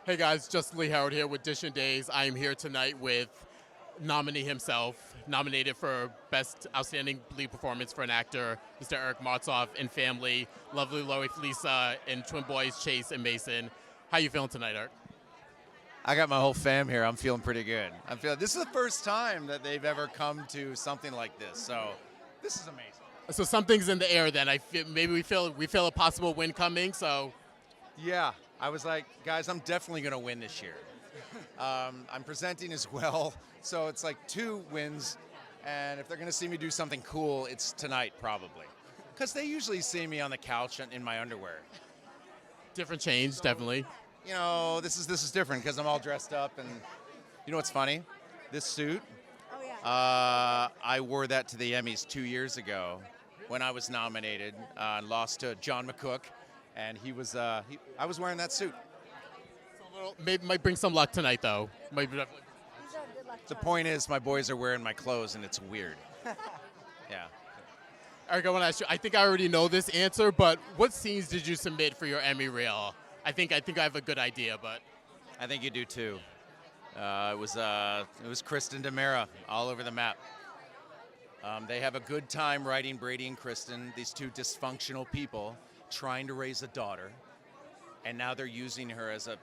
Hey guys, Justin Lee Howard here with Dishin Days. I am here tonight with nominee himself, nominated for Best Outstanding Lead Performance for an Actor, Mr. Eric Martsolf, and family, lovely Lois Lisa, and twin boys Chase and Mason. How you feeling tonight, Eric? I got my whole fam here. I'm feeling pretty good. This is the first time that they've ever come to something like this, so this is amazing. So something's in the air. Then I feel maybe we feel a possible win coming. So Yeah, I was like, guys, I'm definitely going to win this year. I'm presenting as well, so it's like 2 wins, and if they're going to see me do something cool, it's tonight probably, because they usually see me on the couch in my underwear. different change, definitely. You know, this is different because I'm all dressed up, and you know what's funny? This suit. Oh, yeah. I wore that to the Emmys 2 years ago when I was nominated and lost to John McCook, and I was wearing that suit. Maybe might bring some luck tonight, though. Might be- These are good luck The charms. point is, my boys are wearing my clothes, and it's weird. Yeah. Eric, I want to ask you. I think I already know this answer, but what scenes did you submit for your Emmy reel? I think I have a good idea, but I think you do too. It was Kristen DeMera all over the map. They have a good time writing Brady and Kristen, these 2 dysfunctional people trying to raise a daughter, and now they're using her as a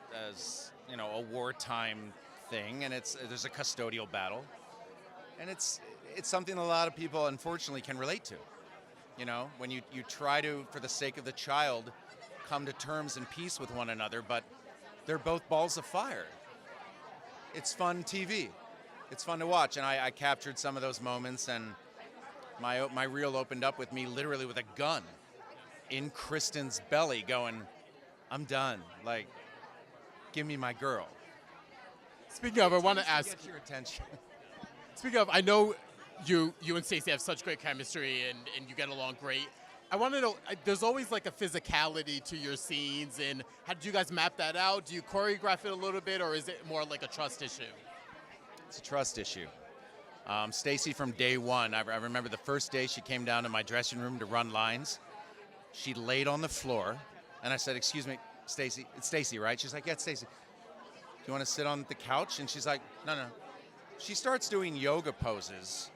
wartime thing, and there's a custodial battle, and it's something a lot of people unfortunately can relate to. You know, when you try to, for the sake of the child, come to terms and peace with one another, but they're both balls of fire. It's fun TV. It's fun to watch, and I captured some of those moments, and my reel opened up with me literally with a gun in Kristen's belly going, I'm done. Like, give me my girl. speaking of, I want to ask. Get your attention. Speaking of, I know you and Stacey have such great chemistry and you get along great. I want to know, there's always like a physicality to your scenes, and how did you guys map that out? Do you choreograph it a little bit, or is it more like a trust issue? It's a trust issue. Stacey from day one, I remember the first day she came down to my dressing room to run lines. She laid on the floor, and I said, excuse me, Stacey, it's Stacey, right? She's like, yeah, it's Stacey. Do you want to sit on the couch? And she's like, no. She starts doing yoga poses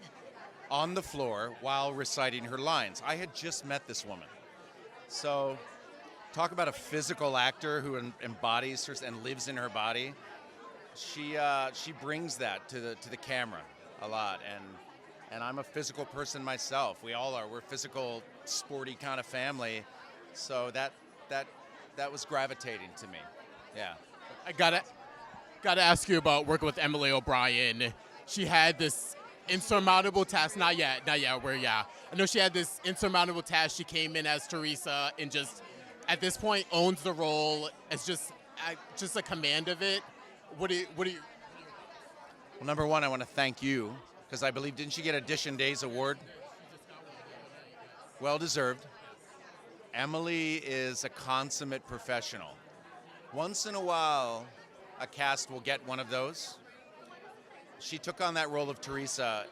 on the floor while reciting her lines. I had just met this woman. So talk about a physical actor who embodies her and lives in her body. She brings that to the camera a lot, and I'm a physical person myself. We all are. We're a physical, sporty kind of family. So that was gravitating to me. Yeah. I gotta ask you about working with Emily O'Brien. She had this insurmountable task. Not yet. I know she had this insurmountable task. She came in as Teresa and just, at this point, owns the role as just a command of it. What do you? Well, number one, I want to thank you, because I believe, didn't she get a Dishin Days award? Well deserved. Emily is a consummate professional. Once in a while, a cast will get one of those. She took on that role of Teresa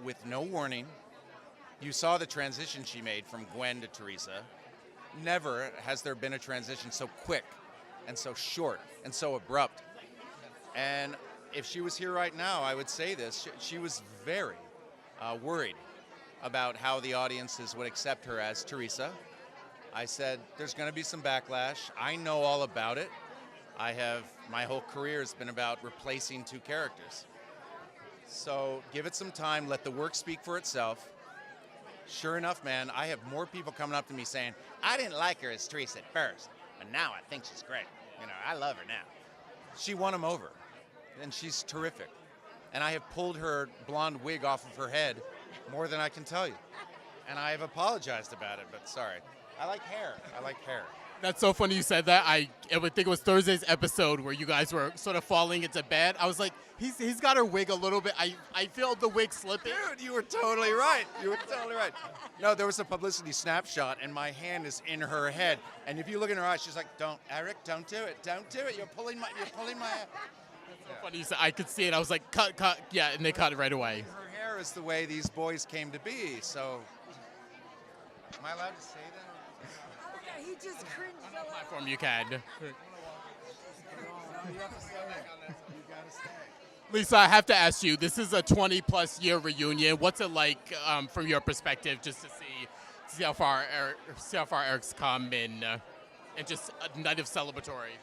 with no warning. You saw the transition she made from Gwen to Teresa. Never has there been a transition so quick and so short and so abrupt. And if she was here right now, I would say this. She was very worried about how the audiences would accept her as Teresa. I said, there's going to be some backlash. I know all about it. My whole career has been about replacing 2 characters. So give it some time, let the work speak for itself. Sure enough, man, I have more people coming up to me saying, I didn't like her as Teresa at first, but now I think she's great. You know, I love her now. She won them over, and she's terrific. And I have pulled her blonde wig off of her head more than I can tell you. And I have apologized about it, but sorry. I like hair. That's so funny you said that. I would think it was Thursday's episode where you guys were sort of falling into bed. I was like, he's got her wig a little bit. I feel the wig slipping. Dude, you were totally right. No, there was a publicity snapshot, and my hand is in her head. And if you look in her eyes, she's like, Eric, don't do it. You're pulling my hair. So funny you said, I could see it. I was like, cut, yeah, and they cut it right away. Her hair is the way these boys came to be, so. Am I allowed to say that? Oh, yeah, he just cringed a lot. Platform you can. Lisa, I have to ask you, this is a 20-plus year reunion. What's it like from your perspective just to see how far Eric's come and just a night of celebratory?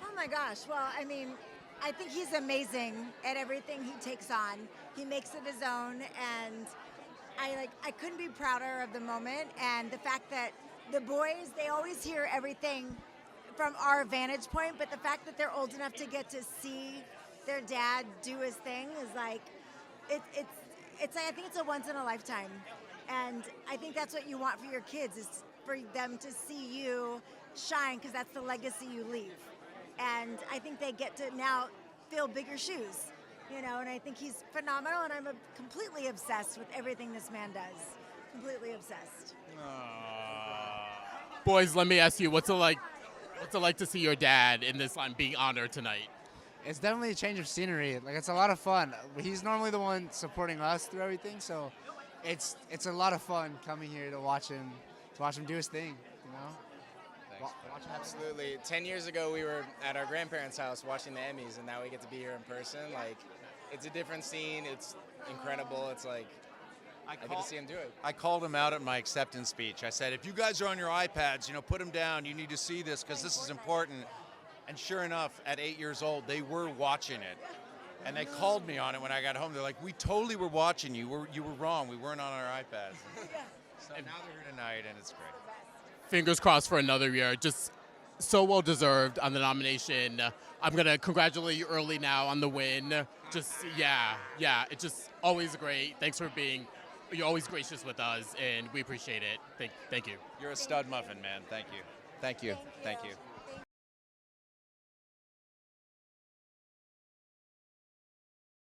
Oh my gosh. Well, I mean, I think he's amazing at everything he takes on. He makes it his own, and I couldn't be prouder of the moment. And the fact that the boys, they always hear everything from our vantage point, but the fact that they're old enough to get to see their dad do his thing is like, I think it's a once in a lifetime. And I think that's what you want for your kids, is for them to see you shine, because that's the legacy you leave. And I think they get to now fill bigger shoes, and I think he's phenomenal, and I'm completely obsessed with everything this man does. Completely obsessed. Boys, let me ask you, what's it like to see your dad in this line being honored tonight? It's definitely a change of scenery. Like, it's a lot of fun. He's normally the one supporting us through everything, so it's a lot of fun coming here to watch him do his thing, Absolutely. 10 years ago, we were at our grandparents' house watching the Emmys, and now we get to be here in person. Like, it's a different scene. It's incredible. It's like, I get to see him do it. I called him out at my acceptance speech. I said, if you guys are on your iPads, put them down. You need to see this because this is important. And sure enough, at 8 years old, they were watching it. And they called me on it when I got home. They're like, we totally were watching you. You were wrong. We weren't on our iPads. So now they're here tonight, and it's great. Fingers crossed for another year. Just so well deserved on the nomination. I'm gonna congratulate you early now on the win. Just yeah, it's just always great. Thanks for you're always gracious with us, and we appreciate it. Thank you. You're a stud muffin, man. Thank you. Thank you.